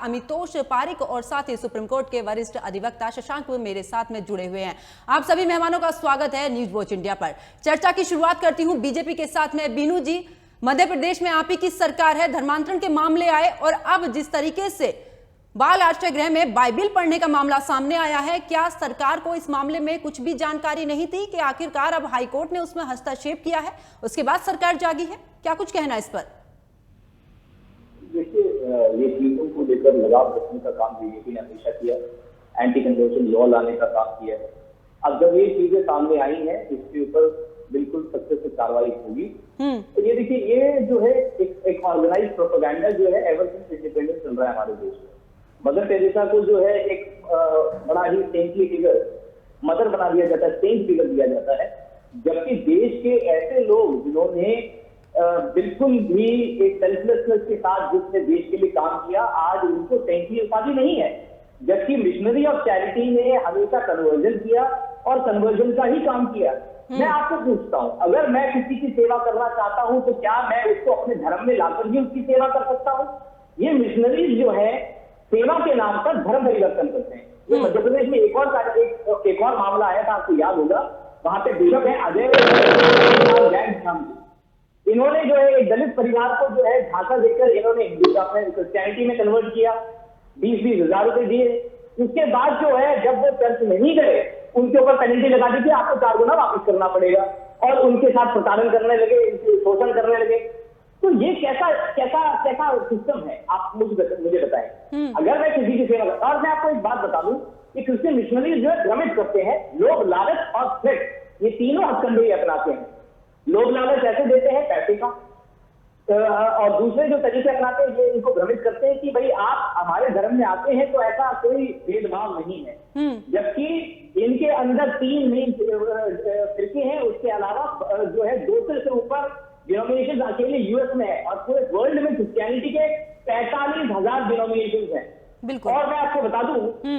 अमितोष पारिक और साथ ही supreme court के वरिष्ठ अधिवक्ता शशांक मेरे साथ में जुड़े हुए हैं। आप सभी मेहमानों का स्वागत है न्यूज वॉच इंडिया पर। चर्चा की शुरुआत करती हूं बीजेपी के साथ में। बीनू जी, मध्य प्रदेश में आप ही की सरकार है, धर्मांतरण के मामले आए और अब जिस तरीके से बाल आश्रय गृह में बाइबिल पढ़ने का मामला सामने आया है, क्या सरकार को इस मामले में कुछ भी जानकारी नहीं थी कि आखिरकार अब हाईकोर्ट ने उसमें हस्तक्षेप किया है, उसके बाद सरकार जागी है? क्या कुछ कहना इस पर? देखिए, ये चीजों को लेकर लगाव रखने का काम बीजेपी ने हमेशा किया, एंटी कन्वर्जन लॉ लाने का काम किया है। अब जब ये चीजें सामने आई हैं, इसके ऊपर बिल्कुल सख्त से कार्रवाई होगी। तो ये देखिए, ये जो है एक ऑर्गेनाइज प्रोपेगेंडा जो है एवर सिंस इंडिपेंडेंस चल रहा है हमारे देश में। मदर टेरेसा को जो है एक बड़ा ही सेंटली फिगर मदर बना दिया जाता है, सेंट फिगर दिया जाता है, जबकि देश के ऐसे लोग जिन्होंने बिल्कुल भी एक सेल्फलेसनेस के साथ जिसने देश के लिए काम किया, आज उनको सेंटली उपाधि नहीं है। जबकि मिशनरी ऑफ चैरिटी ने हमेशा कन्वर्जन किया और कन्वर्जन का ही काम किया। मैं आपको पूछता हूं, अगर मैं किसी की सेवा करना चाहता हूं तो क्या मैं उसको अपने धर्म में लाकर भी उसकी सेवा कर सकता हूं? ये मिशनरीज जो है सेवा के नाम पर धर्म परिवर्तन करते हैं। ये मध्य प्रदेश में एक और मामला आया था, आपको याद होगा, वहां पे बिशप है अजय, इन्होंने जो है एक दलित परिवार को जो है झांसा देकर इन्होंने क्रिश्चियनिटी में कन्वर्ट किया, 20-20 हजार रुपए दिए। उसके बाद जो है जब वो चर्च नहीं गए, उनके ऊपर पेनल्टी लगा दी थी, आपको 4 गुना वापस करना पड़ेगा, और उनके साथ प्रताड़न करने लगे, शोषण करने लगे। तो ये कैसा सिस्टम है, आप मुझे बताएं। अगर मैं किसी की सेवा करता, और मैं आपको एक बात बता दूं कि क्रिश्चियन मिशनरी जो है भ्रमित करते हैं, लोग लालच और थ्रेट, ये तीनों हथकंडे अपनाते हैं। लोग लालच ऐसे देते हैं पैसे का, और दूसरे जो तरीके अपनाते हैं ये इनको भ्रमित करते हैं कि भाई आप हमारे धर्म में आते हैं तो ऐसा कोई भेदभाव नहीं है। जबकि इनके अंदर 3 मेन फिरके हैं, उसके अलावा जो है 200 से ऊपर डिनोमिनेशन अकेले यूएस में है, और पूरे वर्ल्ड में क्रिश्चियनिटी के 45,000 डिनोमिनेशन है। और मैं आपको बता दूं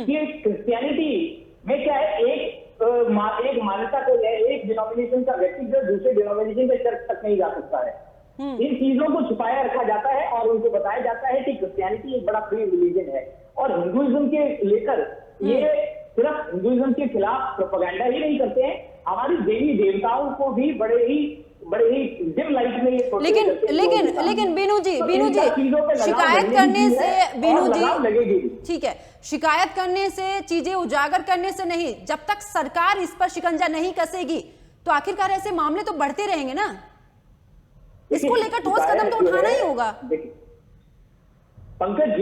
कि क्रिश्चियनिटी में क्या है, एक मान्यता को है, एक डिनोमिनेशन का व्यक्ति जो दूसरे डिनोमिनेशन के चर्च तक नहीं जा सकता है। इन चीजों को छुपाया रखा जाता है और उनको बताया जाता है कि क्रिश्चियनिटी एक बड़ा फ्री रिलीजन है। और हिंदुइज्म के लेकर ये सिर्फ हिंदुइज्म के खिलाफ प्रोपेगेंडा ही नहीं करते हैं, हमारी देवी देवताओं को भी बड़े ही डिम लाइट में ये लेकिन बीनू जी शिकायत करने से, बीनू जी ठीक है, शिकायत करने से, चीजें उजागर करने से नहीं, जब तक सरकार इस पर शिकंजा नहीं कसेगी तो आखिरकार ऐसे मामले तो बढ़ते रहेंगे ना। इसको लेकर ठोस कदम तो उठाना ही होगा। पंकज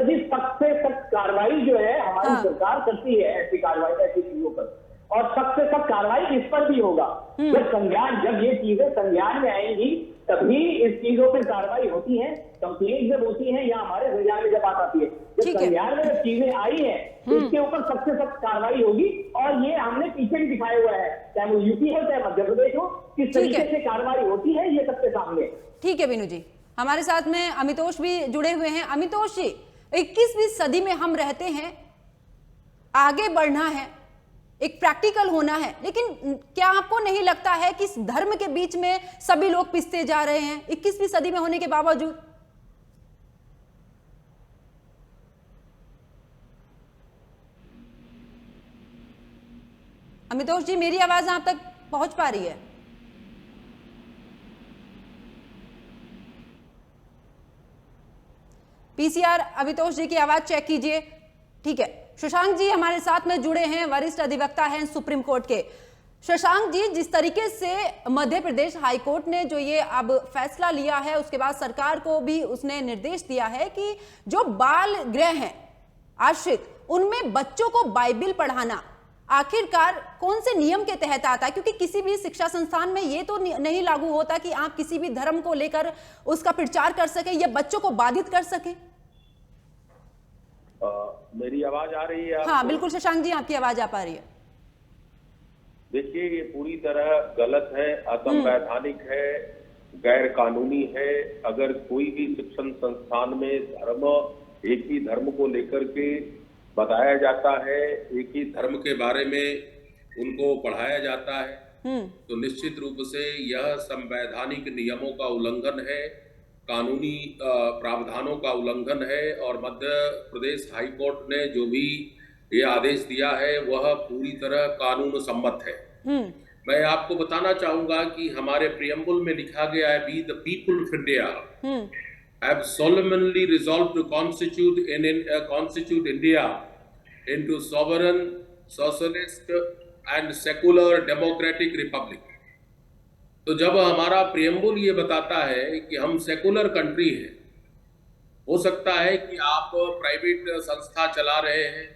जी सख्त से सख्त कार्रवाई जो है हमारी सरकार करती है ऐसी कार्रवाई, ऐसी चीजों पर, और सख्त से सख्त कार्रवाई इस पर भी होगा। जब ये चीजें संज्ञान में आएंगी तभी इस चीजों पर कार्रवाई होती है। कंप्लेंट जब होती है या हमारे संज्ञान में जब बात आती है, जब संज्ञान में जब चीजें आई है इसके ऊपर सख्त से सख्त कार्रवाई होगी। और ये हमने पीछे भी दिखाया हुआ है, चाहे वो यूपी हो चाहे मध्य प्रदेश हो, किस तरीके से कार्रवाई होती है ये सबके सामने। ठीक है बीनू जी, हमारे साथ में अमितोष भी जुड़े हुए हैं। अमितोष जी, 21वीं सदी में हम रहते हैं, आगे बढ़ना है, एक प्रैक्टिकल होना है, लेकिन क्या आपको नहीं लगता है कि इस धर्म के बीच में सभी लोग पिसते जा रहे हैं 21वीं सदी में होने के बावजूद? अमितोष जी, मेरी आवाज आप तक पहुंच पा रही है? पीसीआर अमितोष जी की आवाज चेक कीजिए। ठीक है, शशांक जी हमारे साथ में जुड़े हैं, वरिष्ठ अधिवक्ता हैं सुप्रीम कोर्ट के। शशांक जी, जिस तरीके से मध्य प्रदेश हाईकोर्ट ने जो ये अब फैसला लिया है, उसके बाद सरकार को भी उसने निर्देश दिया है कि जो बाल गृह हैं आश्रित, उनमें बच्चों को बाइबिल पढ़ाना आखिरकार कौन से नियम के तहत आता है? क्योंकि किसी भी शिक्षा संस्थान में ये तो नहीं लागू होता कि आप किसी भी धर्म को लेकर उसका प्रचार कर सके या बच्चों को बाधित कर सके। मेरी आवाज आ रही है? हाँ बिल्कुल शशांक जी, आपकी आवाज आ पा रही है। देखिए, ये पूरी तरह गलत है, असंवैधानिक है, गैर कानूनी है। अगर कोई भी शिक्षण संस्थान में एक ही धर्म को लेकर के बताया जाता है, एक ही धर्म के बारे में उनको पढ़ाया जाता है, तो निश्चित रूप से यह संवैधानिक नियमों का उल्लंघन है कानूनी प्रावधानों का उल्लंघन है और मध्य प्रदेश हाई कोर्ट ने जो भी ये आदेश दिया है वह पूरी तरह कानून सम्मत है। मैं आपको बताना चाहूंगा कि हमारे प्रियम्बल में लिखा गया है, we the people of India have solemnly resolved to constitute India into sovereign, socialist and secular democratic republic। तो जब हमारा प्रियम्बल ये बताता है कि हम सेकुलर कंट्री हैं, हो सकता है कि आप प्राइवेट संस्था चला रहे हैं,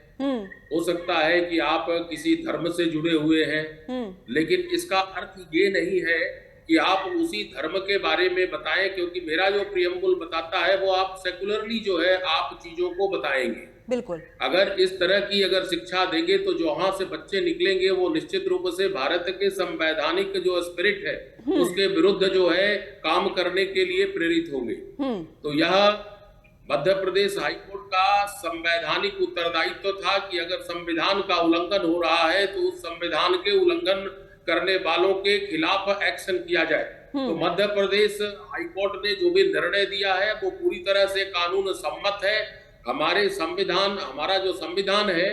हो सकता है कि आप किसी धर्म से जुड़े हुए हैं, लेकिन इसका अर्थ ये नहीं है कि आप उसी धर्म के बारे में बताएं, क्योंकि मेरा जो प्रियम्बल बताता है वो आप सेकुलरली जो है आप चीजों को बताएंगे। बिल्कुल। अगर इस तरह की अगर शिक्षा देंगे तो जो वहां से बच्चे निकलेंगे वो निश्चित रूप से भारत के संवैधानिक जो स्पिरिट है उसके विरुद्ध जो है काम करने के लिए प्रेरित होंगे। तो यह मध्य प्रदेश हाईकोर्ट का संवैधानिक उत्तरदायित्व था कि अगर संविधान का उल्लंघन हो रहा है तो उस संविधान के उल्लंघन करने वालों के खिलाफ एक्शन किया जाए। तो मध्य प्रदेश हाईकोर्ट ने जो भी निर्णय दिया है वो पूरी तरह से कानून सम्मत है। हमारे संविधान, हमारा जो संविधान है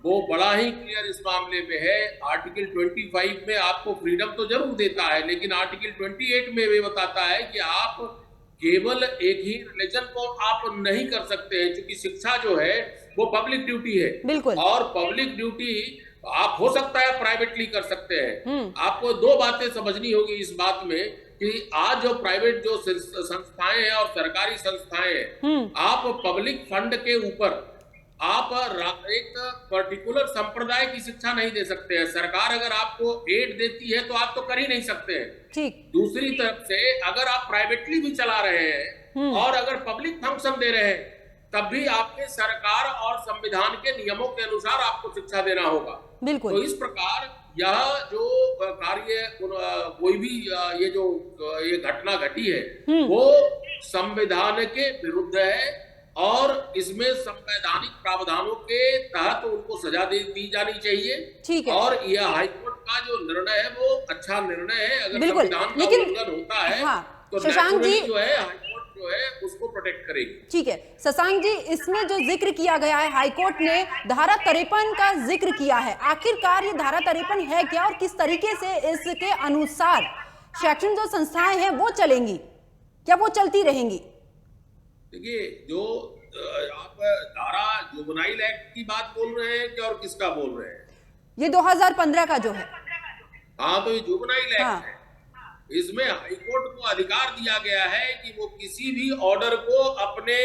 वो बड़ा ही क्लियर इस मामले में है। आर्टिकल 25 में आपको फ्रीडम तो जरूर देता है, लेकिन आर्टिकल 28 में ये बताता है कि आप केवल एक ही रिलीजन को आप नहीं कर सकते हैं, क्योंकि शिक्षा जो है वो पब्लिक ड्यूटी है। बिल्कुल। और पब्लिक ड्यूटी आप हो सकता है प्राइवेटली कर सकते हैं। आपको दो बातें समझनी होगी इस बात में कि आज जो प्राइवेट जो संस्थाएं हैं और सरकारी संस्थाएं हैं, आप पब्लिक फंड के ऊपर आप एक पर्टिकुलर संप्रदाय की शिक्षा नहीं दे सकते हैं। सरकार अगर आपको एड देती है तो आप तो कर ही नहीं सकते हैं। ठीक। दूसरी तरफ से अगर आप प्राइवेटली भी चला रहे हैं और अगर पब्लिक फंक्शन दे रहे हैं तब भी आपके सरकार और संविधान के नियमों के अनुसार आपको शिक्षा देना होगा। बिल्कुल। तो इस प्रकार यह जो कार्य कोई भी ये घटना घटी है वो संविधान के विरुद्ध है और इसमें संवैधानिक प्रावधानों के तहत उनको सजा दी जानी चाहिए। ठीक है। और यह हाईकोर्ट का जो निर्णय है वो अच्छा निर्णय है। अगर बिल्कुल। संविधान का उल्लंघन होता है तो शशांक जी जो है हाईकोर्ट जो है उसको प्रोटेक्ट करेगी। ठीक है शशांक जी, इसमें जो जिक्र किया गया है, हाईकोर्ट ने धारा 53 का जिक्र किया है, आखिरकार ये धारा 53 है क्या और किस तरीके से इसके अनुसार शैक्षणिक जो संस्थाएं हैं वो चलेंगी, क्या वो चलती रहेंगी? देखिए, जो आप धारा जुवेनाइल एक्ट की बात बोल रहे हैं क्या और किसका बोल रहे हैं? ये 2015 का जो है। हाँ, तो ये जुवेनाइल एक्ट है। इसमें हाईकोर्ट को अधिकार दिया गया है कि वो किसी भी ऑर्डर को अपने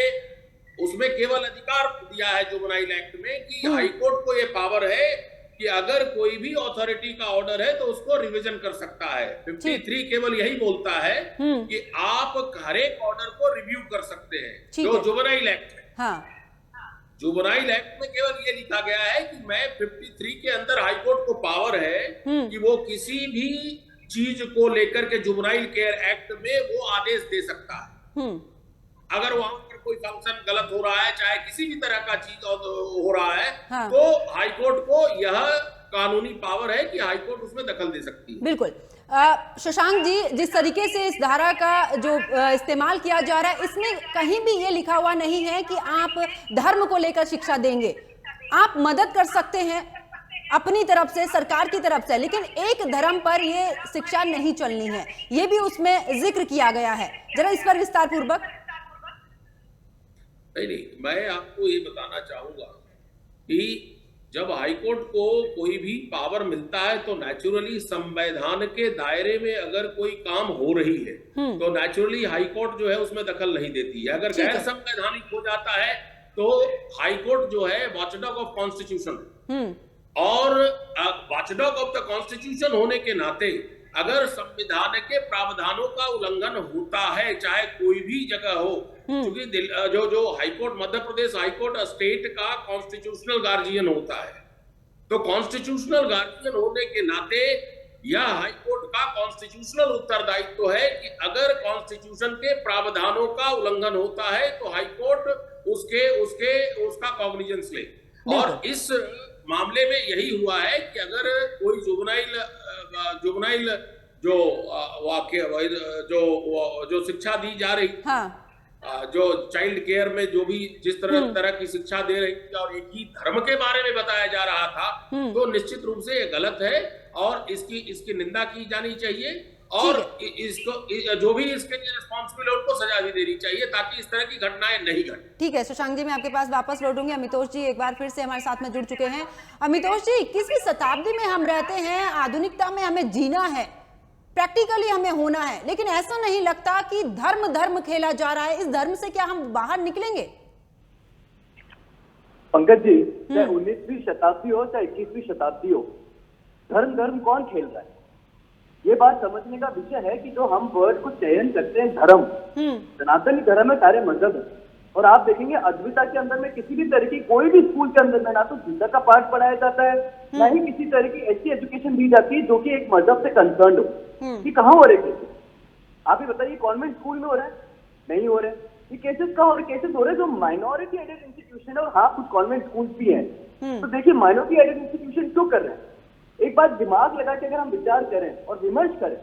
उसमें केवल अधिकार दिया है जुवेनाइल एक्ट में कि हाईकोर्ट को ये पावर है कि अगर कोई भी अथॉरिटी का ऑर्डर है तो उसको रिवीजन कर सकता है। 53 केवल यही बोलता है कि आप हर एक ऑर्डर को रिव्यू कर सकते हैं, जो जुवेनाइल एक्ट है। हाँ। जुवेनाइल एक्ट में केवल ये लिखा गया है कि मैं 53 के अंदर हाईकोर्ट को पावर है कि वो किसी भी चीज को लेकर के जुवेनाइल केयर एक्ट में वो आदेश दे सकता है। अगर वहां पर कोई फंक्शन गलत हो रहा है, चाहे किसी भी तरह का चीज हो रहा है, हाँ। तो हाईकोर्ट को यह कानूनी पावर है कि हाईकोर्ट उसमें दखल दे सकती है। बिल्कुल। शशांक जी, जिस तरीके से इस धारा का जो इस्तेमाल किया जा रहा है, इसमें कहीं भी ये लिखा हुआ नहीं है कि आप धर्म को लेकर शिक्षा देंगे। आप मदद कर सकते हैं अपनी तरफ से, सरकार की तरफ से, लेकिन एक धर्म पर ये शिक्षा नहीं चलनी है, ये भी उसमें जिक्र किया गया है। जरा इस पर विस्तार पूर्वक। नहीं, मैं आपको ये बताना चाहूंगा कि जब हाईकोर्ट को कोई भी पावर मिलता है तो नेचुरली संविधान के दायरे में अगर कोई काम हो रही है तो नेचुरली हाईकोर्ट जो है उसमें दखल नहीं देती है। अगर गैर संवैधानिक हो जाता है तो हाईकोर्ट जो है वॉचडॉग ऑफ कॉन्स्टिट्यूशन और वॉचडॉग ऑफ द कॉन्स्टिट्यूशन होने के नाते अगर संविधान के प्रावधानों का उल्लंघन होता है, चाहे कोई भी जगह हो, क्योंकि जो high court, Madhya Pradesh high court state का कॉन्स्टिट्यूशनल गार्जियन होता है, तो कॉन्स्टिट्यूशनल गार्जियन होने के नाते यह हाईकोर्ट का कॉन्स्टिट्यूशनल उत्तरदायित्व है कि अगर कॉन्स्टिट्यूशन के प्रावधानों का उल्लंघन होता है तो हाईकोर्ट उसका कॉग्निजेंस ले। और इस मामले में यही हुआ है कि अगर कोई जुवेनाइल जो वाक्य जो शिक्षा दी जा रही, हाँ जो चाइल्ड केयर में जो भी जिस तरह की शिक्षा दे रही थी और एक ही धर्म के बारे में बताया जा रहा था, तो निश्चित रूप से ये गलत है और इसकी निंदा की जानी चाहिए और इसको जो भी इसके लिए रिस्पॉन्सिबल है उनको सजा भी देनी चाहिए ताकि इस तरह की घटनाएं नहीं घटे। ठीक है शशांक जी, मैं आपके पास वापस लौटूंगी। अमितोष जी एक बार फिर से हमारे साथ में जुड़ चुके हैं। अमितोष जी, 21वीं शताब्दी में हम रहते हैं, आधुनिकता में हमें जीना है, प्रैक्टिकली हमें होना है, लेकिन ऐसा नहीं लगता कि धर्म खेला जा रहा है। इस धर्म से क्या हम बाहर निकलेंगे? पंकज जी, चाहे 19वीं शताब्दी हो चाहे 21वीं शताब्दी हो, धर्म कौन खेल रहा है? ये बात समझने का विषय है कि जो हम वर्ड को चयन करते हैं धर्म, सनातनी धर्म में सारे मजहब है और आप देखेंगे अद्विता के अंदर में किसी भी तरह की कोई भी स्कूल के अंदर में ना तो गीता का पाठ पढ़ाया जाता है, ना ही किसी तरह की ऐसी एजुकेशन दी जाती है जो कि एक मजहब से कंसर्न हो। कि कहाँ हो रहे केसेस? आप ही बताइए, कॉन्वेंट स्कूल में हो रहा है? नहीं हो रहे। ये केसेस कहाँ हो रहे? केसेस हो रहे हैं जो माइनॉरिटी एडेड इंस्टीट्यूशन है और हाँ कुछ कॉन्वेंट स्कूल भी है। तो देखिए माइनॉरिटी एडेड इंस्टीट्यूशन क्यों कर रहे हैं? एक बात दिमाग लगा के अगर हम विचार करें और विमर्श करें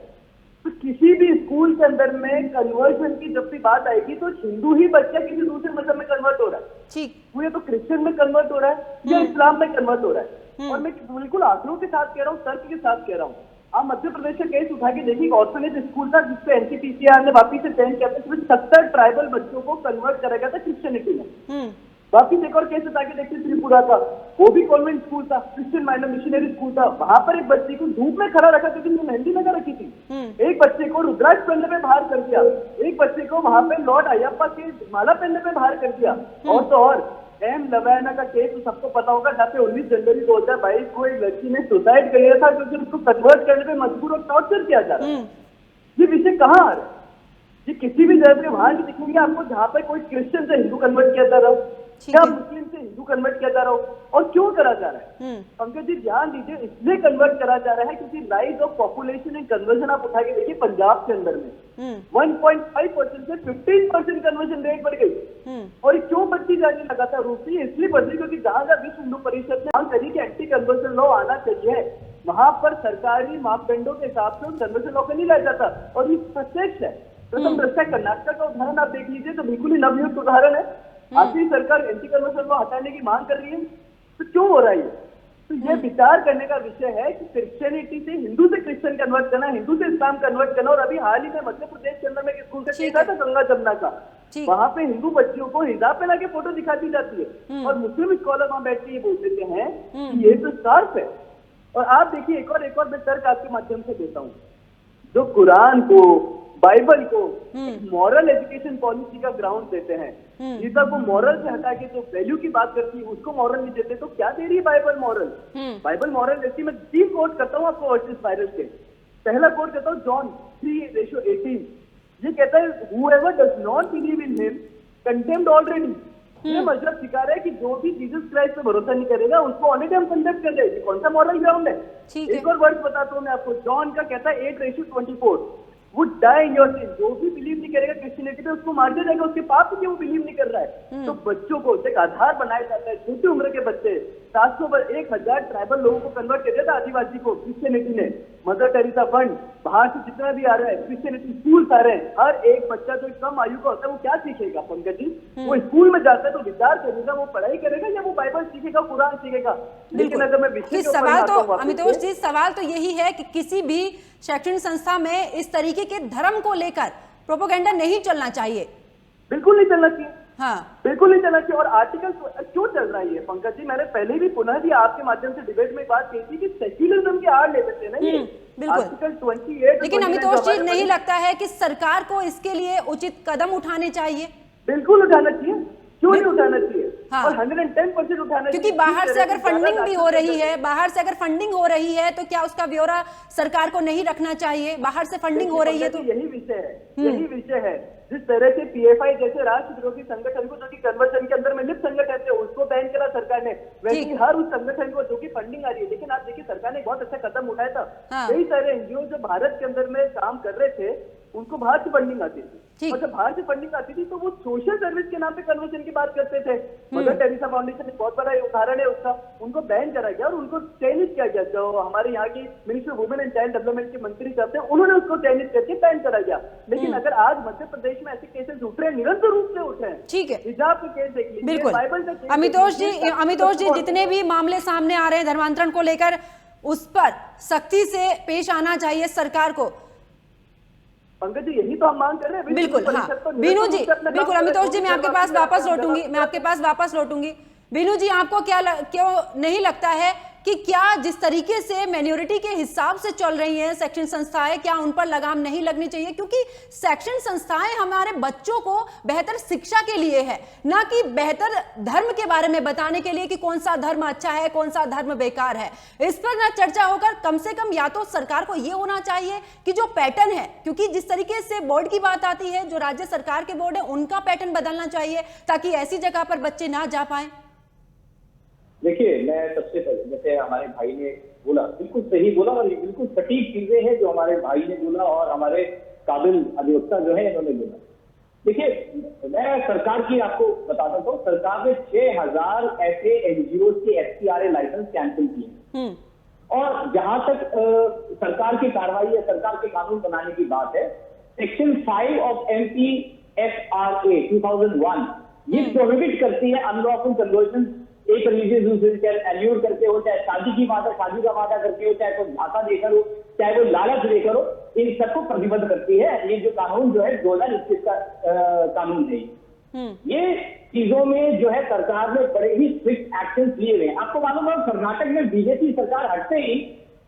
तो किसी भी स्कूल के अंदर में कन्वर्जन की जब भी बात आएगी तो हिंदू ही बच्चा किसी दूसरे मजहब में कन्वर्ट हो रहा है, ठीक, वो या तो क्रिश्चियन में कन्वर्ट हो रहा है या इस्लाम में कन्वर्ट हो रहा है। और मैं बिल्कुल आंकड़ों के साथ कह रहा हूँ, तर्क के साथ कह रहा हूँ। आप मध्य प्रदेश का केस उठा के देखिए, ऑर्फनेज स्कूल था जिसपे एनसीपीसीआर ने वापिस से चयन किया था, 70 ट्राइबल बच्चों को कन्वर्ट करा गया था क्रिश्चियनिटी में। वापिस एक और केस उठा के देखिए त्रिपुरा का, वो भी कॉन्वेंट स्कूल था, क्रिश्चियन माइनर मिशनरी स्कूल था। वहां पर एक बच्चे को धूप में खड़ा रखा क्योंकि उसने मेहंदी लगा रखी थी, एक बच्चे को रुद्राक्ष पहनने पे बाहर कर दिया, एक बच्चे को वहां पे लॉर्ड अयप्पा के माला पहनने पे बाहर कर दिया। और तो और एम लवैना का केस तो सबको पता होगा, जहाँ पे 19 जनवरी 2022 को एक लड़की ने सुसाइड कर लिया था क्योंकि उसको कन्वर्ट करने पे मजबूर और टॉर्चर किया जा रहा है। ये विषय कहाँ आ रहा है? ये किसी भी जगह पे वहां नहीं दिखेंगे आपको जहाँ पे कोई क्रिश्चियन से हिंदू कन्वर्ट किया जा रहा हो या मुस्लिम से हिंदू कन्वर्ट किया जा रहा हो। और क्यों करा जा रहा है पंकज जी? ध्यान दीजिए, इसलिए कन्वर्ट करा जा रहा है क्योंकि rise of population and conversion आप उठा के देखिए, पंजाब के अंदर में 1.5% से 15% कन्वर्जन रेट बढ़ गई। और क्यों बढ़ती जाने लगा था रूप से? इसलिए बढ़ रही क्योंकि जहां जहां विश्व हिंदू परिषद ने मांग करी कि एंटी कन्वर्जन लॉ आना चाहिए, वहां पर सरकारी मापदंडों के हिसाब से उस कन्वर्जन लॉ को नहीं लाया जाता। और ये प्रत्यक्ष है। प्रथम दृष्टया कर्नाटक का उदाहरण आप देख लीजिए तो बिल्कुल ही नवयुक्त उदाहरण है। आखिर सरकार एंटी कन्वर्जन लॉ हटाने की मांग कर रही है, तो क्यों हो रहा है? तो ये विचार करने का विषय है कि क्रिश्चियनिटी से हिंदू से क्रिश्चियन कन्वर्ट करना, हिंदू से इस्लाम कन्वर्ट करना। और अभी हाल ही में मध्य प्रदेश के अंदर में स्कूल का केस था गंगा जमुना का, वहां पे हिंदू बच्चियों को हिजाब पे लाके फोटो दिखाती जाती है और मुस्लिम स्कॉलर वहां बैठ के ये बोल देते हैं कि ये तो स्कार्फ है। और आप देखिए एक और मैं तर्क आपके माध्यम से देता हूँ, जो कुरान को, बाइबल को मॉरल एजुकेशन पॉलिसी का ग्राउंड देते हैं, गीता को मॉरल से हटा के जो वैल्यू की बात करती है उसको मॉरल नहीं देते, तो क्या दे रही है बाइबल मॉरल? बाइबल मॉरल देती, मैं 3 कोट करता हूँ आपको वर्सेस वायरस के। पहला कोट करता हूँ जॉन 3:18, ये कहता है whoever does not believe in him condemned already। ये मजहब सिखा रहा है कि जो भी जीसस क्राइस्ट पे भरोसा नहीं करेगा उसको ऑलरेडी हम कंडेम कर रहे हैं। कौन सा मॉरल ग्राउंड है? एक और वर्ड बताता हूँ मैं आपको, जॉन का कहता है 8:24, would die in your sin। जो भी बिलीव नहीं करेगा क्रिश्चियनिटी पे उसको मार दिया जाएगा, उसके पाप पे वो बिलीव नहीं कर रहा है। तो बच्चों को एक आधार बनाया जाता है, छोटी उम्र के बच्चे 700-1000 ट्राइबल लोगों को कन्वर्ट कर दिया था आदिवासी को क्रिश्चियनिटी ने। मदर टेरेसा फंड, बाहर से जितना भी आ रहा है, क्रिश्चियनिटी स्कूल आ रहे हैं, हर एक बच्चा जो कम आयु का होता है वो क्या सीखेगा पंकज जी? वो स्कूल में जाता है तो विचार करेगा, वो पढ़ाई करेगा या वो बाइबल सीखेगा, कुरान सीखेगा। लेकिन अगर मैं विषय सवाल तो अमितोष जी, सवाल तो यही है कि किसी भी शैक्षणिक संस्था में इस तरीके के धर्म को लेकर प्रोपेगेंडा नहीं चलना चाहिए। बिल्कुल नहीं चलना चाहिए, हाँ बिल्कुल नहीं चलना चाहिए। और आर्टिकल क्यों चल रहा है पंकज जी? मैंने पहले भी पुनः भी आपके माध्यम से डिबेट में बात की थी कि सेक्युलरिज्म की आड़ ले लेते हैं ना आर्टिकल 28। लेकिन अमितोष जी, नहीं लगता है कि सरकार को इसके लिए उचित कदम उठाने चाहिए? बिल्कुल उठाना चाहिए, क्यों नहीं उठाना चाहिए? हाँ। और 110% उठाना चाहिए, क्योंकि बाहर से अगर फंडिंग भी हो रही है, बाहर से अगर फंडिंग हो रही है तो क्या उसका ब्यौरा सरकार को नहीं रखना चाहिए? बाहर से फंडिंग हो रही है तो यही विषय है, यही विषय है। जिस तरह से पीएफआई जैसे राष्ट्र विरोधी संगठन को, जो कि कन्वर्जन के अंदर में लिप्त संगठन थे, उसको बैन करा सरकार ने, वैसे ही हर उस संगठन को जो कि फंडिंग आ रही है। लेकिन आप देखिए सरकार ने बहुत अच्छा कदम उठाया था। कई सारे एनजीओ जो भारत के अंदर में काम कर रहे थे उनको बाहर से फंडिंग आती थी, और जब बाहर से फंडिंग आती थी तो वो सोशल सर्विस के नाम पे कन्वर्जन की बात करते थे। मदर टेरेसा फाउंडेशन एक बहुत बड़ा उदाहरण है उसका। उनको बैन करा गया और उनको चयनित किया गया। जो हमारे यहाँ की minister women and child development के मंत्री साहब थे, उन्होंने उसको चयनित करके बैन करा गया। लेकिन अगर आज मध्य प्रदेश में ऐसे केसेस उठ रहे हैं, निरंतर रूप से उठ रहे हैं, ठीक है, हिजाब के केस देख लीजिए, बिल्कुल। बाइबल का केस, अमितोष जी जितने भी मामले सामने आ रहे हैं धर्मांतरण को लेकर, उस पर सख्ती से पेश आना चाहिए सरकार को। पंकज जी यही तो हम मांग कर रहे हैं। बिल्कुल, हाँ बीनू जी, बिल्कुल अमितोष जी, मैं आपके पास वापस लौटूंगी। बीनू जी, आपको क्यों नहीं लगता है कि क्या जिस तरीके से माइनॉरिटी के हिसाब से चल रही हैं शैक्षणिक संस्थाएं, क्या उन पर लगाम नहीं लगनी चाहिए? क्योंकि शैक्षणिक संस्थाएं हमारे बच्चों को बेहतर शिक्षा के लिए है, ना कि बेहतर धर्म के बारे में बताने के लिए कि कौन सा धर्म अच्छा है, कौन सा धर्म बेकार है। इस पर ना चर्चा होकर कम से कम या तो सरकार को यह होना चाहिए कि जो पैटर्न है, क्योंकि जिस तरीके से बोर्ड की बात आती है, जो राज्य सरकार के बोर्ड है उनका पैटर्न बदलना चाहिए ताकि ऐसी जगह पर बच्चे ना जा पाए। देखिए, मैं सबसे पहले, जैसे हमारे भाई ने बोला, बिल्कुल सही बोला और बिल्कुल सटीक चीजें हैं जो हमारे भाई ने बोला और हमारे काबिल अधिवक्ता जो है इन्होंने बोला। देखिए, मैं सरकार की आपको बताता हूँ, सरकार ने 6000 ऐसे एनजीओ के FCRA लाइसेंस कैंसिल किए। और जहां तक सरकार की कार्रवाई या सरकार के कानून बनाने की बात है, सेक्शन 5 ऑफ MPFRA 2001 ये प्रोहिबिट करती है अनलॉफुल कन्वर्जन एक रिलीजियस दूसरे चाहे एल्यूर करके हो, चाहे शादी का वादा करके हो, चाहे कोई झांसा देकर हो, चाहे कोई लालच देकर हो, इन सबको प्रतिबद्ध करती है। ये जो कानून जो है 2021 का कानून है। ये चीजों में जो है सरकार ने बड़े ही स्ट्रिक्ट एक्शन लिए हुए हैं। आपको मालूम है कर्नाटक में बीजेपी सरकार हटते ही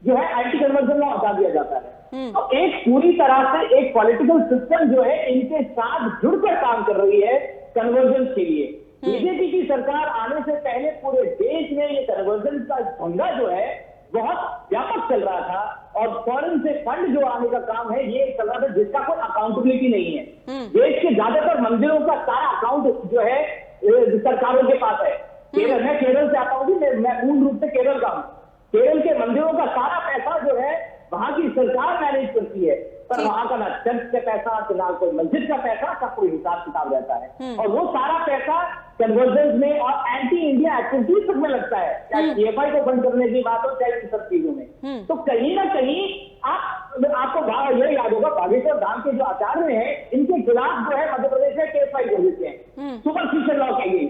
जो है एंटी कन्वर्जन लॉ हटा दिया जाता है। तो एक पूरी तरह से एक पॉलिटिकल सिस्टम जो है इनके साथ जुड़कर काम कर रही है कन्वर्जन के लिए। बीजेपी की सरकार आने से पहले पूरे देश में ये कन्वर्जन का धंधा जो है बहुत व्यापक चल रहा था और फॉरेन से फंड जो आने का काम है ये चल रहा था, जिसका कोई अकाउंटेबिलिटी नहीं है। देश के ज्यादातर मंदिरों का सारा अकाउंट जो है सरकारों के पास है। केरल, मैं केरल से आता हूँ, मैं मूल रूप से केरल का हूँ। केरल के मंदिरों का सारा पैसा जो है वहां की सरकार मैनेज करती है, पर वहां का ना चर्च का पैसा, ना कोई मस्जिद का पैसा, का कोई हिसाब किताब रहता है। और वो सारा पैसा कन्वर्जन में और एंटी इंडिया एक्टिविटीज तक में लगता है, चाहे PFI को बंद करने की बात हो, चाहे इन सब चीजों में। तो कहीं ना कहीं आपको ये याद होगा, बागेश्वर धाम के जो आचार्य हैं, इनके खिलाफ जो है मध्य प्रदेश में केस फाइल कर देते हैं सुपरस्टिशन लॉ के लिए।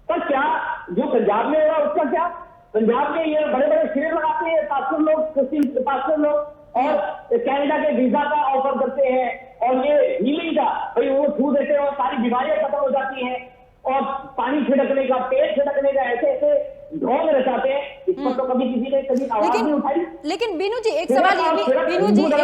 पर क्या जो पंजाब में हो रहा उसका क्या? पंजाब में ये बड़े बड़े शिविर लगाते हैं पास्टर लोग और कनाडा के वीजा का ऑफर करते हैं और ये हीलिंग का भाई वो छू देते हैं और सारी बीमारियां खत्म हो जाती हैं और पानी छिड़कने का, तेल छिड़कने का ऐसे ढोंग रचाते हैं। इस पर तो कभी किसी ने कभी आवाज नहीं उठाई। लेकिन बीनू जी एक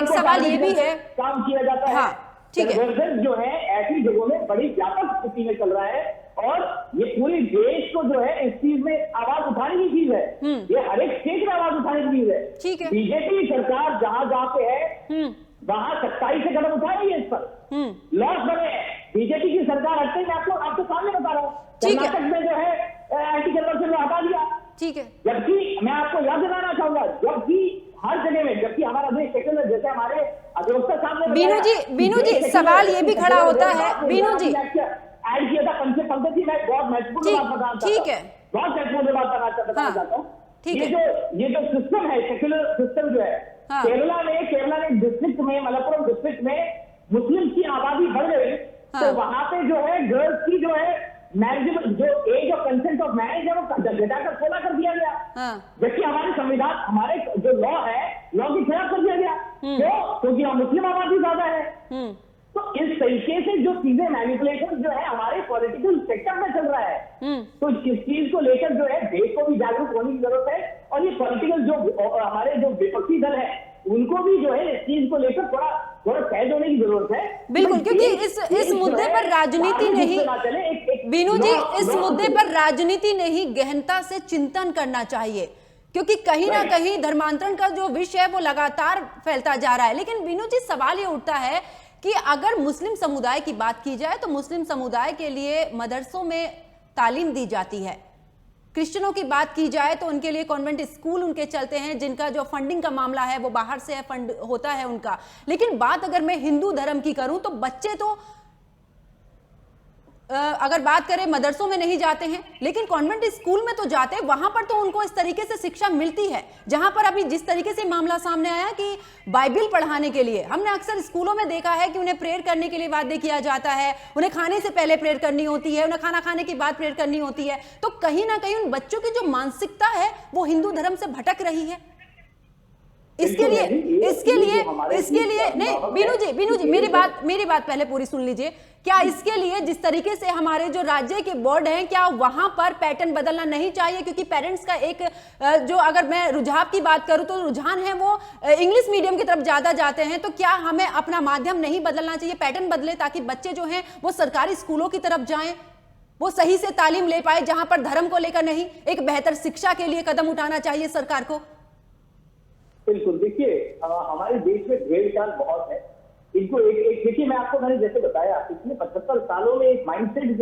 सवाल ये भी है, काम किया जाता है। ठीक है, जो है ऐसी जगहों में बड़ी व्यापक स्थिति में चल रहा है और ये पूरे देश को जो है इस चीज में आवाज उठाने की चीज है। ये हर एक स्टेट में आवाज उठाने की चीज है। ठीक है, बीजेपी सरकार जहां पे है वहां सख्ताई से कदम उठा रही है, इस पर लॉस बने हैं। बीजेपी की सरकार हटते ही आपको सामने बता रहा हूँ, कर्नाटक में जो है एंटी कन्वर्जन में हटा दिया। ठीक है, जबकि मैं आपको याद दिलाना चाहूंगा, जबकि हर जगह में, जबकि हमारा देश सेक्युलर, जैसे हमारे अधिवक्ता सामने बीनू जी सवाल ये भी खड़ा होता है, बीनू जी ऐड किया था पंकज जी, मैं बहुत महत्वपूर्ण बात बताना चाहता हूं। ठीक है, बहुत महत्वपूर्ण बात बताना चाहता हूँ। ये जो सिस्टम है, सेक्युलर सिस्टम जो है, केरला ने डिस्ट्रिक्ट में, मलप्पुरम डिस्ट्रिक्ट में मुस्लिम की आबादी बढ़ गई, तो वहां पे जो है गर्ल्स की जो है मैरिज, जो age of consent of marriage है वो घटाकर 16 कर दिया गया। जबकि हमारे संविधान, हमारे जो लॉ है, लॉ की खिलाफ कर दिया गया। क्यों? क्योंकि यहाँ मुस्लिम आबादी ज्यादा है। तो इस तरीके से जो चीजें मैनिपुलेशन जो है हमारे पॉलिटिकल सेक्टर में चल रहा है, तो इस चीज को लेकर जो है देश को भी जागरूक होने की जरूरत है और ये पॉलिटिकल जो हमारे जो विपक्षी दल है उनको भी जो है इस चीज को लेकर थोड़ा सहज होने की जरूरत है। बिल्कुल, क्योंकि इस मुद्दे पर राजनीति नहीं, बीनू जी इस मुद्दे पर राजनीति नहीं, गहनता से चिंतन करना चाहिए, क्योंकि कहीं ना कहीं धर्मांतरण का जो विषय है वो लगातार फैलता जा रहा है। लेकिन बीनू जी सवाल ये उठता है कि अगर मुस्लिम समुदाय की बात की जाए तो मुस्लिम समुदाय के लिए मदरसों में तालीम दी जाती है, क्रिश्चियनों की बात की जाए तो उनके लिए कॉन्वेंट स्कूल उनके चलते हैं, जिनका जो फंडिंग का मामला है वो बाहर से फंड होता है उनका। लेकिन बात अगर मैं हिंदू धर्म की करूं तो बच्चे तो अगर बात करें मदरसों में नहीं जाते हैं, लेकिन कॉन्वेंट स्कूल में तो जाते हैं, वहां पर तो उनको इस तरीके से शिक्षा मिलती है। जहां पर अभी जिस तरीके से मामला सामने आया कि बाइबल पढ़ाने के लिए, हमने अक्सर स्कूलों में देखा है कि उन्हें प्रेयर करने के लिए बाध्य किया जाता है, उन्हें खाने से पहले प्रेयर करनी होती है, उन्हें खाना खाने के बाद प्रेयर करनी होती है। तो कहीं ना कहीं उन बच्चों की जो मानसिकता है वो हिंदू धर्म से भटक रही है। इसके लिए नहीं, बीनू जी मेरी बात पहले पूरी सुन लीजिए। क्या इसके लिए जिस तरीके से हमारे जो राज्य के बोर्ड हैं, क्या वहां पर पैटर्न बदलना नहीं चाहिए? क्योंकि पेरेंट्स का एक जो, अगर मैं रुझान की बात करूं तो रुझान है वो इंग्लिश मीडियम की तरफ ज्यादा जाते हैं। तो क्या हमें अपना माध्यम नहीं बदलना चाहिए, पैटर्न बदले, ताकि बच्चे जो हैं वो सरकारी स्कूलों की तरफ जाएं, वो सही से तालीम ले पाए, जहां पर धर्म को लेकर नहीं, एक बेहतर शिक्षा के लिए कदम उठाना चाहिए सरकार को? बिल्कुल, देखिए हमारे देश में भेड़चाल बहुत है। इनको एक देखिए, मैं आपको मैंने जैसे बताया, पिछले 75 सालों में एक माइंडसेट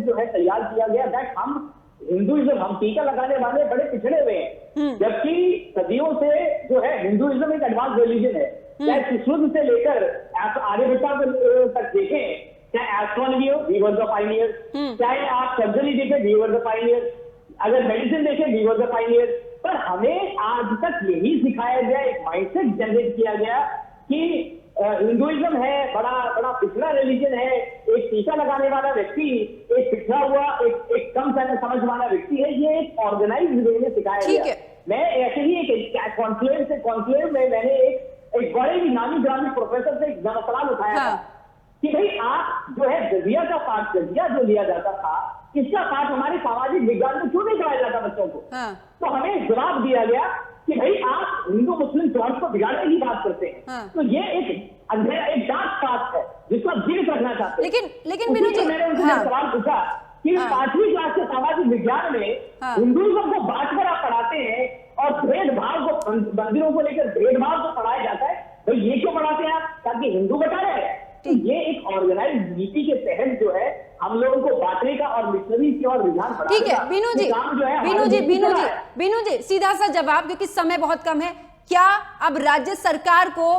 जो है तैयार किया गया, दैट हम हिंदुइज्म, हम टीका लगाने वाले बड़े पिछड़े हुए हैं। जबकि सदियों से जो है हिंदुइज्म एक एडवांस रिलीजन है। चाहे सुश्रुत से लेकर आर्यभट्ट तक देखें, चाहे एस्ट्रोनॉमी हो, वी वर द पायनियर्स, चाहे आप सर्जरी देखें, वी वर द पायनियर्स, अगर मेडिसिन देखें, वी वर द पायनियर्स। पर हमें आज तक यही सिखाया गया, एक माइंडसेट जनरेट किया गया कि हिंदुइज्म है बड़ा पिछड़ा रिलीजन है, एक टीका लगाने वाला व्यक्ति एक पिछड़ा हुआ, एक कम समझ वाला व्यक्ति है। ये एक ऑर्गेनाइज्ड वे में सिखाया गया। मैं ऐसे ही एक कॉन्क्लेव में मैंने एक बड़े ही नामी ग्रामी प्रोफेसर से सवाल उठाया था कि भाई आप जो है जजिया का पाठ, जजिया जो लिया जाता था, इसका पाठ हमारे सामाजिक विज्ञान में क्यों नहीं कराया जाता बच्चों को? तो हमें जवाब दिया गया कि भाई आप हिंदू मुस्लिम समाज को बिगाड़ने की बात करते हैं। तो ये एक अंधेरा, एक डार्क पाथ है जिसको आप जीवित रखना चाहते हैं। लेकिन बिनू जी, मैंने उनसे सवाल पूछा कि 5वीं क्लास के सामाजिक विज्ञान में हिंदुइज्म को बांटकर आप पढ़ाते हैं और भेदभाव को, मंदिरों को लेकर भेदभाव को पढ़ाया जाता है, तो ये क्यों पढ़ाते हैं आप? ताकि हिंदू बटा रहे हैं। तो ये एक ऑर्गेनाइज्ड नीति के तहत जो है हम लोगों को बांटने का और मिशनरी की और रुझान बढ़ाने का, ठीक है बीनू जी, सीधा सा जवाब, क्योंकि समय बहुत कम है। क्या अब राज्य सरकार को,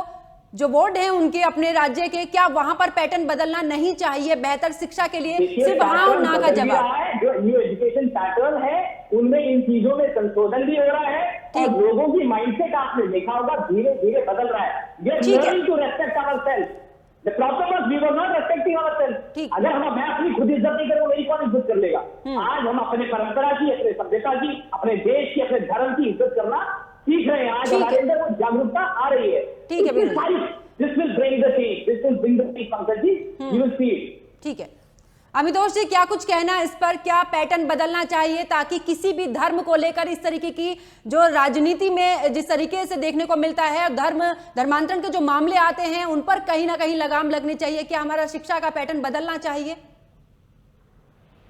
जो बोर्ड है उनके अपने राज्य के, क्या वहां पर पैटर्न बदलना नहीं चाहिए बेहतर शिक्षा के लिए? सिर्फ हाँ और ना का जवाब। जो न्यू एजुकेशन पैटर्न है उनमें इन चीजों में संशोधन भी हो रहा है और लोगों की माइंडसेट आपने देखा होगा धीरे धीरे बदल रहा है। The problem was we were not respecting ourselves. अगर मैं अपनी खुद इज्जत नहीं करूँ, मेरी कौन इज्जत कर लेगा? आज हम अपने परंपरा की, अपने सभ्यता की, अपने देश की, अपने धर्म की इज्जत करना सीख रहे हैं। आज हमारे अंदर वो जागरूकता आ रही है। ठीक है, This will bring the change. This will bring the change, Pankaj ji, you will see it. ठीक है, अमितोष जी, क्या कुछ कहना है इस पर? क्या पैटर्न बदलना चाहिए ताकि किसी भी धर्म को लेकर इस तरीके की जो राजनीति में जिस तरीके से देखने को मिलता है, धर्मांतरण के जो मामले आते हैं, उन पर कहीं ना कहीं लगाम लगनी चाहिए? क्या हमारा शिक्षा का पैटर्न बदलना चाहिए?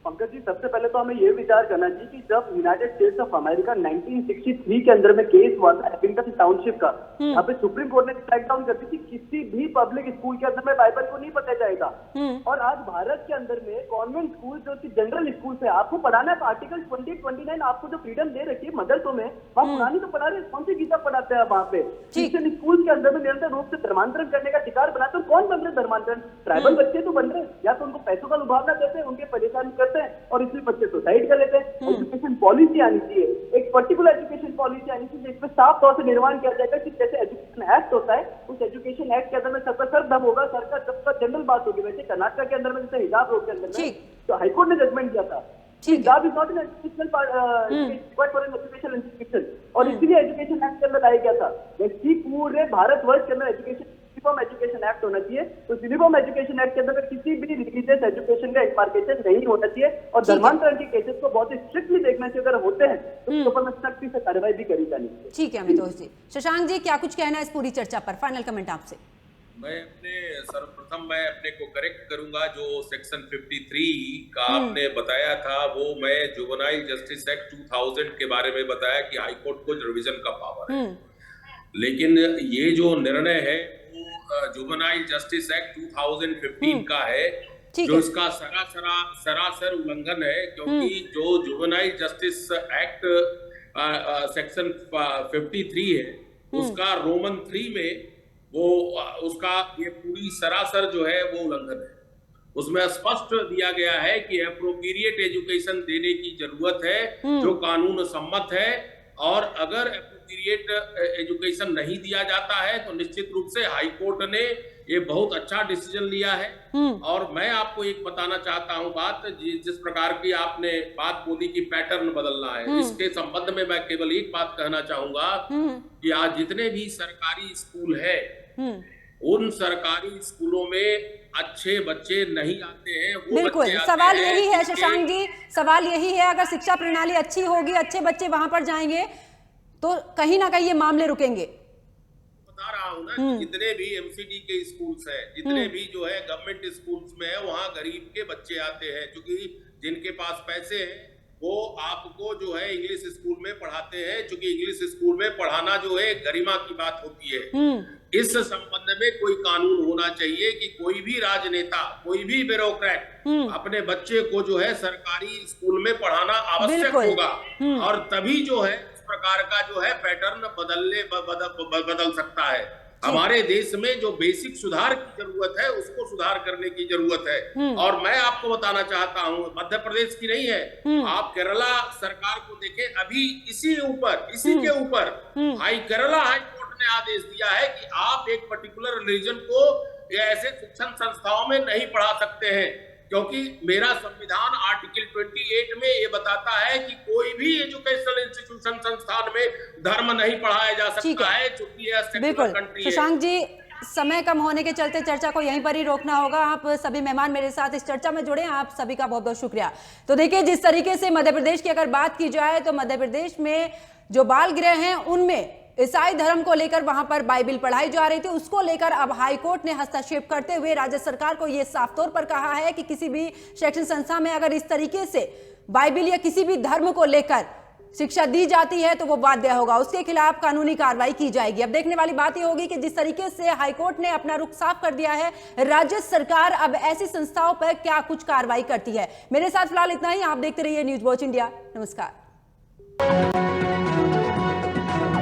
पंकज जी, सबसे पहले तो हमें ये विचार करना चाहिए कि जब यूनाइटेड स्टेट्स ऑफ अमेरिका 1963 के अंदर में केस हुआ था एपिंगटन टाउनशिप का, यहाँ पे सुप्रीम कोर्ट ने स्ट्राइक डाउन कर दी थी किसी भी पब्लिक स्कूल के अंदर में बाइबल को नहीं पढ़ाया जाएगा। और आज भारत के अंदर में कॉन्वेंट स्कूल जो कि जनरल स्कूल से आपको पढ़ाना है, आर्टिकल 20-29 आपको जो फ्रीडम दे रखी है मदरसों में, वहाँ पुरानी तो पढ़ा रहे, कौन सी गीता पढ़ाते हैं वहाँ पे? क्रिश्चियन स्कूल के अंदर में निरंतर रूप से धर्मांतरण करने का शिकार बनाते हैं। कौन बन रहे धर्मांतरण? ट्राइबल बच्चे तो बन रहे, या तो उनको पैसों का लुभावना देते हैं, उनके परेशान करते हैं और इसलिए बच्चे सुसाइड कर लेते हैं। एजुकेशन पॉलिसी आनी चाहिए, एक पर्टिकुलर एजुकेशन पॉलिसी आनी चाहिए जिसमें साफ तौर से निर्माण किया जाएगा कि जैसे एजुकेशन एक्ट होता है, उस एजुकेशन एक्ट के अंदर में सबका सर्वधर्म होगा, सबका जनरल बात होगी। वैसे कर्नाटक के अंदर में जैसे हिजाब रोक के अंदर में तो हाईकोर्ट ने जजमेंट दिया था हिजाब is not an educational but for an educational institution, और इसीलिए एजुकेशन एक्ट के अंदर लाया गया था। वैसे पूरे भारतवर्ष के अंदर यूनिफॉर्म एजुकेशन एक्ट होना चाहिए। तो यूनिफॉर्म एजुकेशन एक्ट के अंदर किसी भी रिलीजियस एजुकेशन का इम्पार्केशन नहीं होना चाहिए और धर्मांतरण के केसेस को बहुत ही स्ट्रिक्टली देखना चाहिए। अगर होते हैं तो उसके ऊपर में सख्ती से कार्रवाई भी करी जानी चाहिए। ठीक है अमितोष जी। शशांक जी, क्या कुछ कहना है इस पूरी चर्चा पर? फाइनल कमेंट आपसे। मैं सर्वप्रथम अपने को करेक्ट करूंगा, जो सेक्शन 53 का आपने बताया था वो मैं जुवेनाइल जस्टिस एक्ट 2000 के बारे में बताया कि हाईकोर्ट को रिवीजन का पावर है, लेकिन ये जो निर्णय है वो जुवेनाइल जस्टिस एक्ट 2015 का है, जो इसका सरासर उल्लंघन है, क्योंकि जो जुवेनाइल जस्टिस एक्ट सेक्शन 53 है उसका रोमन 3 में वो उसका ये पूरी सरासर जो है वो उल्लंघन है। उसमें स्पष्ट दिया गया है कि एप्रोप्रिएट एजुकेशन देने की जरूरत है जो कानून सम्मत है, और अगर एप्रोप्रिएट एजुकेशन नहीं दिया जाता है तो निश्चित रूप से हाई कोर्ट ने ये बहुत अच्छा डिसीजन लिया है। और मैं आपको एक बताना चाहता हूं बात, जिस प्रकार की आपने बात बोली कि पैटर्न बदलना है, इसके संबंध में मैं केवल एक बात कहना चाहूंगा कि आज जितने भी सरकारी स्कूल है उन सरकारी स्कूलों में अच्छे बच्चे नहीं आते हैं। वो बिल्कुल, बच्चे आते सवाल हैं यही है जिनके- शशांक जी, सवाल यही है, अगर शिक्षा प्रणाली अच्छी होगी, अच्छे बच्चे वहां पर जाएंगे तो कहीं ना कहीं ये मामले रुकेंगे। बता रहा हूं ना कि जितने भी एमसीडी के स्कूल्स हैं, जितने भी जो है गवर्नमेंट स्कूल्स में है, वहां गरीब के बच्चे आते हैं, क्योंकि जिनके पास पैसे हैं वो आपको जो है इंग्लिश स्कूल में पढ़ाते हैं, क्योंकि इंग्लिश स्कूल में पढ़ाना जो है गरिमा की बात होती है। इस संबंध में कोई कानून होना चाहिए कि कोई भी राजनेता, कोई भी ब्यूरोक्रेट अपने बच्चे को जो है सरकारी स्कूल में पढ़ाना आवश्यक बिल्कुल। होगा, और तभी जो है इस प्रकार का जो है पैटर्न बदल सकता है। हमारे देश में जो बेसिक सुधार की जरूरत है उसको सुधार करने की जरूरत है। और मैं आपको बताना चाहता हूं, मध्य प्रदेश की नहीं है, आप केरला सरकार को देखें, अभी इसी के ऊपर केरला हाई कोर्ट ने आदेश दिया है कि आप एक पर्टिकुलर रिलीजन को ऐसे शिक्षण संस्थाओं में नहीं पढ़ा सकते हैं, क्योंकि मेरा संविधान आर्टिकल 28 में ये बताता है कि कोई भी एजुकेशनल इंस्टीट्यूशन संस्थान में धर्म नहीं पढ़ाया जा सकता है, क्योंकि यह सेक्युलर कंट्री है। शशांक जी, समय कम होने के चलते चर्चा को यहीं पर ही रोकना होगा। आप सभी मेहमान मेरे साथ इस चर्चा में जुड़े, आप सभी का बहुत बहुत शुक्रिया। तो देखिए, जिस तरीके से मध्य प्रदेश की अगर बात की जाए तो मध्य प्रदेश में जो बाल गृह हैं उनमें ईसाई धर्म को लेकर वहां पर बाइबिल पढ़ाई जा रही थी, उसको लेकर अब हाईकोर्ट ने हस्तक्षेप करते हुए राज्य सरकार को यह साफ तौर पर कहा है कि किसी भी शैक्षणिक संस्था में अगर इस तरीके से बाइबिल या किसी भी धर्म को लेकर शिक्षा दी जाती है तो वो बाध्य होगा, उसके खिलाफ कानूनी कार्रवाई की जाएगी। अब देखने वाली बात यह होगी कि जिस तरीके से हाईकोर्ट ने अपना रुख साफ कर दिया है, राज्य सरकार अब ऐसी संस्थाओं पर क्या कुछ कार्रवाई करती है। मेरे साथ फिलहाल इतना ही। आप देखते रहिए न्यूज़ वॉच इंडिया। नमस्कार।